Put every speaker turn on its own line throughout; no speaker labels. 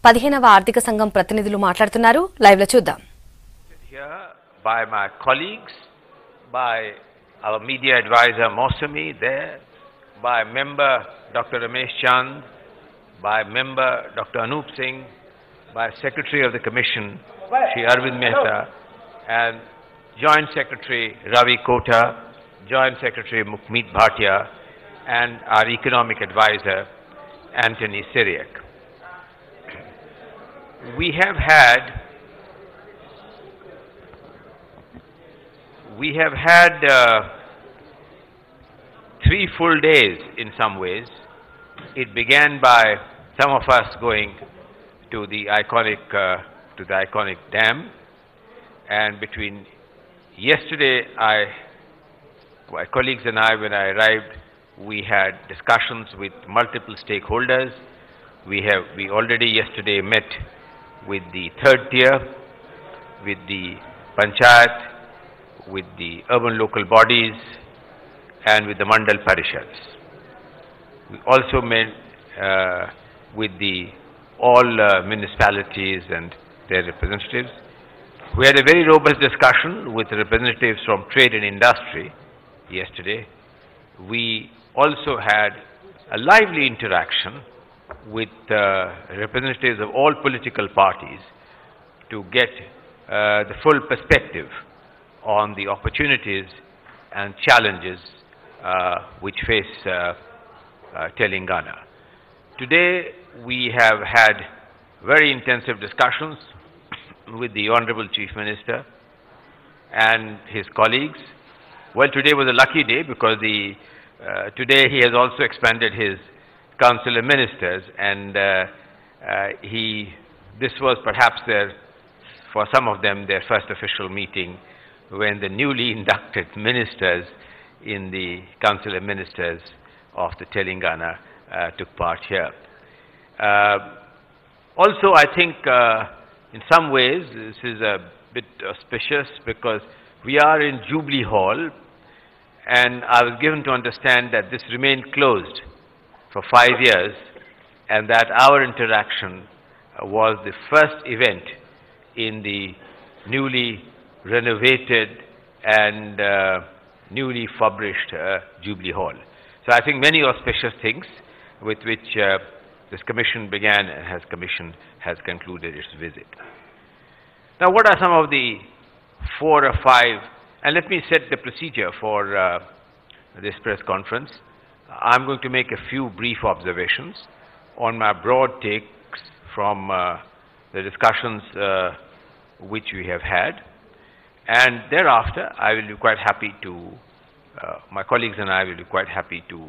15వ ఆర్థిక సంఘం ప్రతినిధులు మాట్లాడుతున్నారు. లైవ్ లో చూద్దాం.
Here by my colleagues, by our media advisor Mosami there, by member Dr. Ramesh Chand, by member Dr. Anup Singh, by Secretary of the Commission Shri Arvind Mehta, and Joint Secretary Ravi Kota, Joint Secretary Mukmeet Bhatia, and our Economic Advisor Anthony Syriac. We have had 3 full days in some ways. It began by some of us going to the iconic dam, and between yesterday, my colleagues and I, when I arrived, we had discussions with multiple stakeholders. We already yesterday met with the third tier, with the panchayat, with the urban local bodies, and with the mandal parishads. We also met with all municipalities and their representatives. We had a very robust discussion with representatives from trade and industry yesterday. We also had a lively interaction with representatives of all political parties to get the full perspective on the opportunities and challenges which face Telangana. Today we have had very intensive discussions with the Honorable Chief Minister and his colleagues. Well, today was a lucky day because today he has also expanded his Council of Ministers, and this was perhaps for some of them their first official meeting when the newly inducted ministers in the Council of Ministers of the Telangana took part here. Also, I think in some ways this is a bit auspicious because we are in Jubilee Hall, and I was given to understand that this remained closed for 5 years, and that our interaction was the first event in the newly renovated and newly furbished Jubilee Hall. So I think many auspicious things with which this commission began and has concluded its visit. Now, what are some of the 4 or 5, and let me set the procedure for this press conference. I'm going to make a few brief observations on my broad takes from the discussions which we have had, and thereafter I will be quite happy to, my colleagues and I will be quite happy to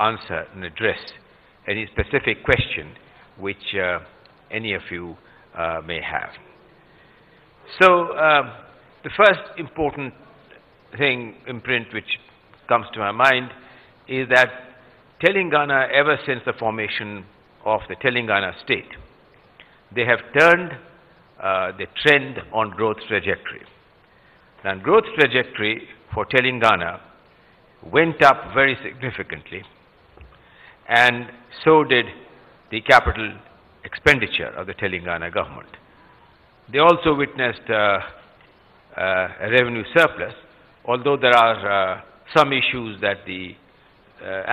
answer and address any specific question which any of you may have. So the first important thing, imprint which comes to my mind is that Telangana, ever since the formation of the Telangana state, they have turned the trend on growth trajectory. And growth trajectory for Telangana went up very significantly, and so did the capital expenditure of the Telangana government. They also witnessed a revenue surplus, although there are some issues that the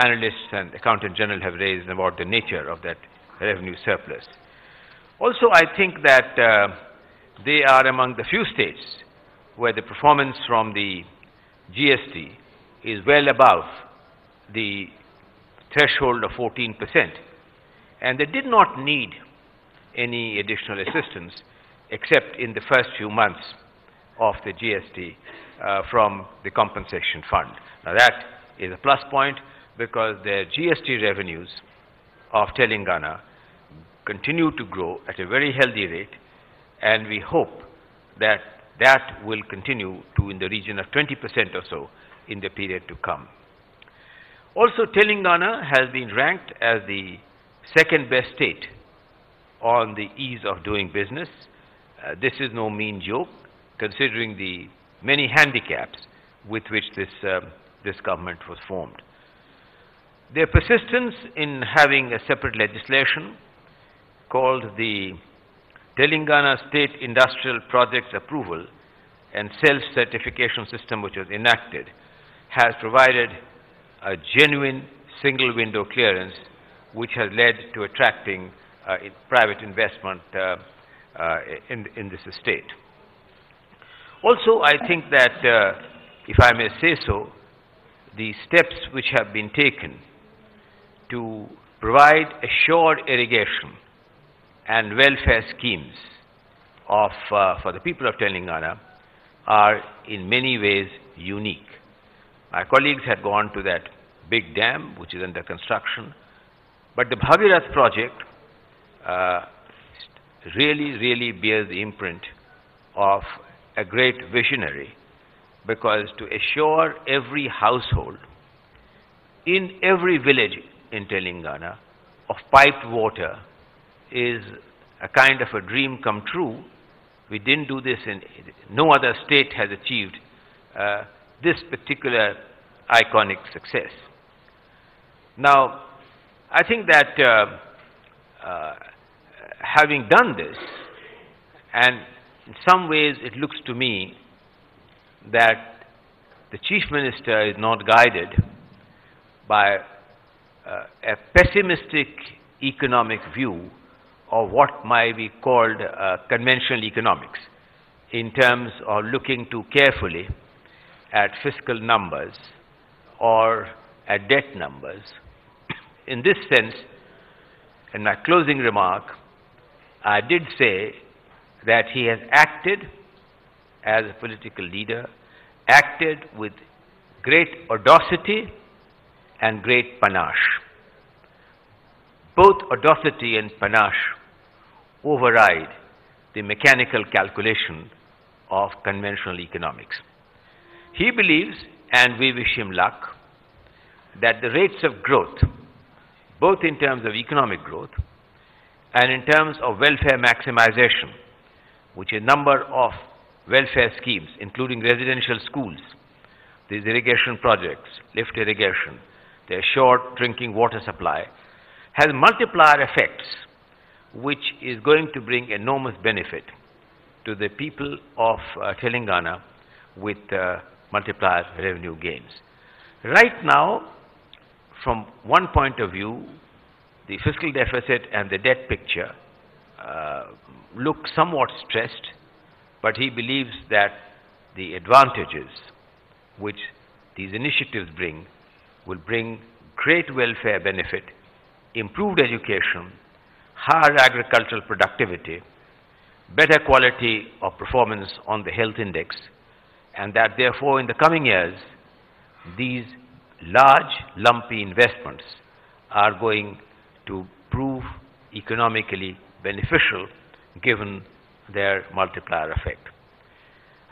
analysts and accountant general have raised about the nature of that revenue surplus. Also, I think that they are among the few states where the performance from the GST is well above the threshold of 14%, and they did not need any additional assistance except in the first few months of the GST from the compensation fund. Now that is a plus point because the GST revenues of Telangana continue to grow at a very healthy rate, and we hope that that will continue to in the region of 20% or so in the period to come. Also, Telangana has been ranked as the second best state on the ease of doing business. This is no mean joke, considering the many handicaps with which this government was formed. Their persistence in having a separate legislation called the Telangana State Industrial Projects Approval and Self-Certification System, which was enacted, has provided a genuine single window clearance which has led to attracting private investment in this estate. Also, I think that, if I may say so, the steps which have been taken to provide assured irrigation and welfare schemes for the people of Telangana are in many ways unique. My colleagues had gone to that big dam which is under construction, but the Bhagirath project really bears the imprint of a great visionary, because to assure every household in every village in Telangana of piped water is a kind of a dream come true. We didn't do this no other state has achieved this particular iconic success. Now, I think that having done this, and in some ways it looks to me that the Chief Minister is not guided by a pessimistic economic view of what might be called conventional economics, in terms of looking too carefully at fiscal numbers or at debt numbers. In this sense, in my closing remark, I did say that he has acted as a political leader, acted with great audacity and great panache. Both audacity and panache override the mechanical calculation of conventional economics. He believes, and we wish him luck, that the rates of growth, both in terms of economic growth and in terms of welfare maximization, which a number of welfare schemes, including residential schools, these irrigation projects, lift irrigation, the assured drinking water supply, has multiplier effects which is going to bring enormous benefit to the people of Telangana with multiplier revenue gains. Right now, from one point of view, the fiscal deficit and the debt picture look somewhat stressed, but he believes that the advantages which these initiatives bring will bring great welfare benefit, improved education, higher agricultural productivity, better quality of performance on the health index, and that therefore in the coming years these large lumpy investments are going to prove economically beneficial given their multiplier effect.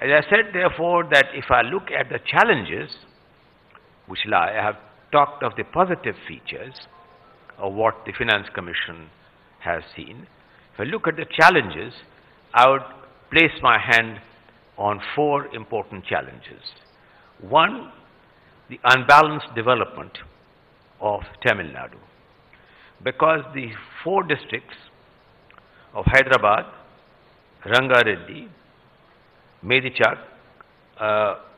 As I said, therefore, that if I look at the challenges which lie, I have talked of the positive features of what the Finance Commission has seen. If I look at the challenges, I would place my hand on four important challenges. One, the unbalanced development of Tamil Nadu, because the four districts of Hyderabad, Rangareddy, Medichak,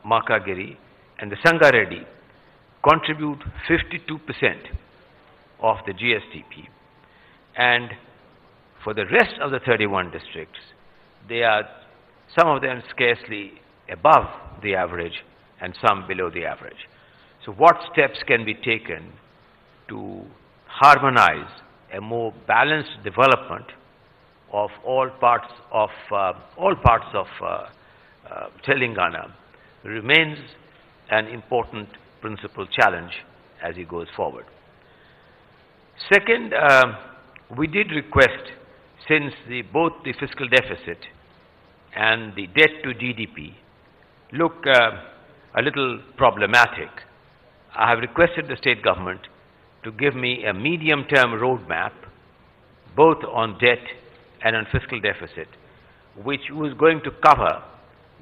Makagiri, and the Sangareddy contribute 52% of the GSDP. And for the rest of the 31 districts, they are, some of them scarcely above the average and some below the average. So what steps can be taken to harmonize a more balanced development of all parts of Telangana remains an important principal challenge as he goes forward. Second, we did request, since both the fiscal deficit and the debt to GDP look a little problematic, I have requested the state government to give me a medium-term roadmap both on debt and on fiscal deficit, which was going to cover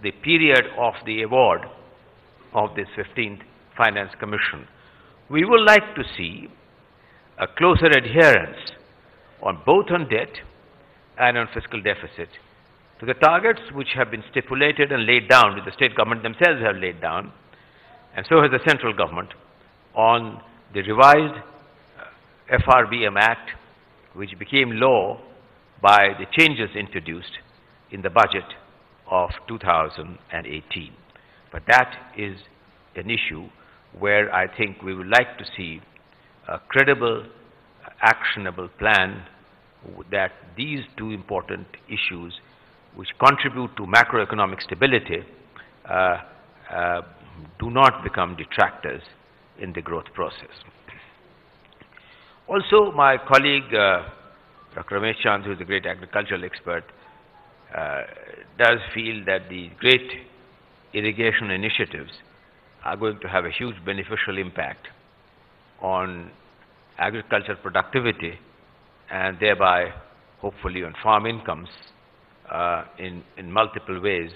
the period of the award of this 15th Finance Commission. We would like to see a closer adherence on both on debt and on fiscal deficit to the targets which have been stipulated and laid down, which the state government themselves have laid down, and so has the central government on the revised FRBM Act, which became law by the changes introduced in the budget of 2018. But that is an issue where I think we would like to see a credible, actionable plan that these two important issues which contribute to macroeconomic stability do not become detractors in the growth process. Also, my colleague, Dr. Ramesh Chand, who is a great agricultural expert, does feel that the great irrigation initiatives are going to have a huge beneficial impact on agricultural productivity and thereby hopefully on farm incomes in multiple ways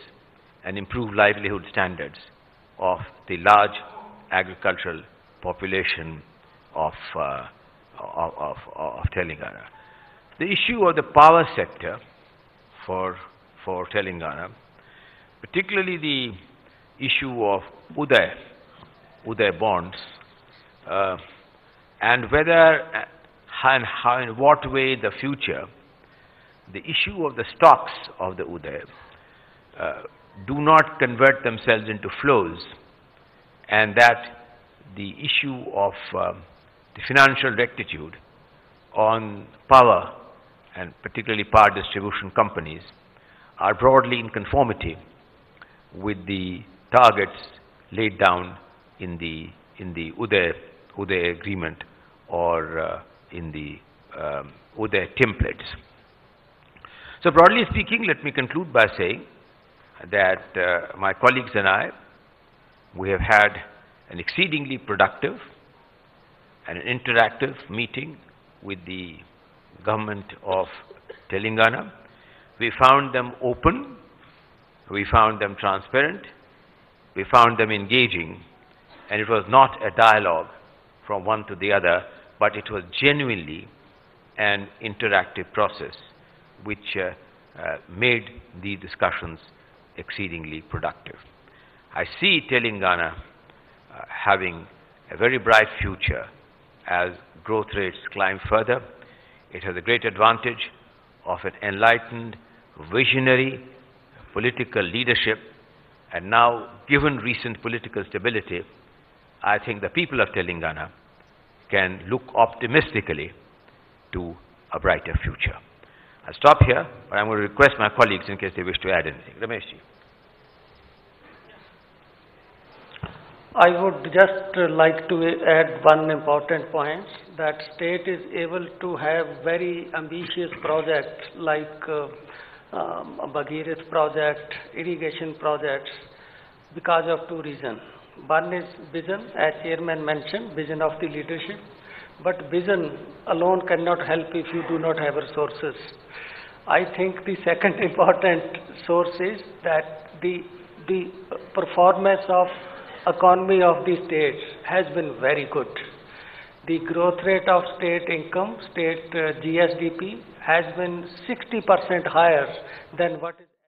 and improve livelihood standards of the large agricultural population of Telangana. The issue of the power sector for Telangana, particularly the issue of Uday bonds, and whether and how, in what way the future, the issue of the stocks of the Uday do not convert themselves into flows, and that the issue of the financial rectitude on power and particularly power distribution companies are broadly in conformity with the targets laid down in the Uday agreement or in the Uday templates. So broadly speaking, let me conclude by saying that my colleagues and I, we have had an exceedingly productive and an interactive meeting with the government of Telangana. We found them open, we found them transparent, we found them engaging, and it was not a dialogue from one to the other, but it was genuinely an interactive process which made the discussions exceedingly productive. I see Telangana having a very bright future as growth rates climb further. It has a great advantage of an enlightened, visionary political leadership, and now, given recent political stability, I think the people of Telangana can look optimistically to a brighter future. I'll stop here, but I'm going to request my colleagues in case they wish to add anything. Ramesh ji.
I would just like to add one important point, that state is able to have very ambitious projects like Bhagirath project, irrigation projects, because of two reasons. One is vision, as chairman mentioned, vision of the leadership, but vision alone cannot help if you do not have resources. I think the second important source is that the performance of economy of the states has been very good. The growth rate of state income, state GSDP has been 60% higher than what is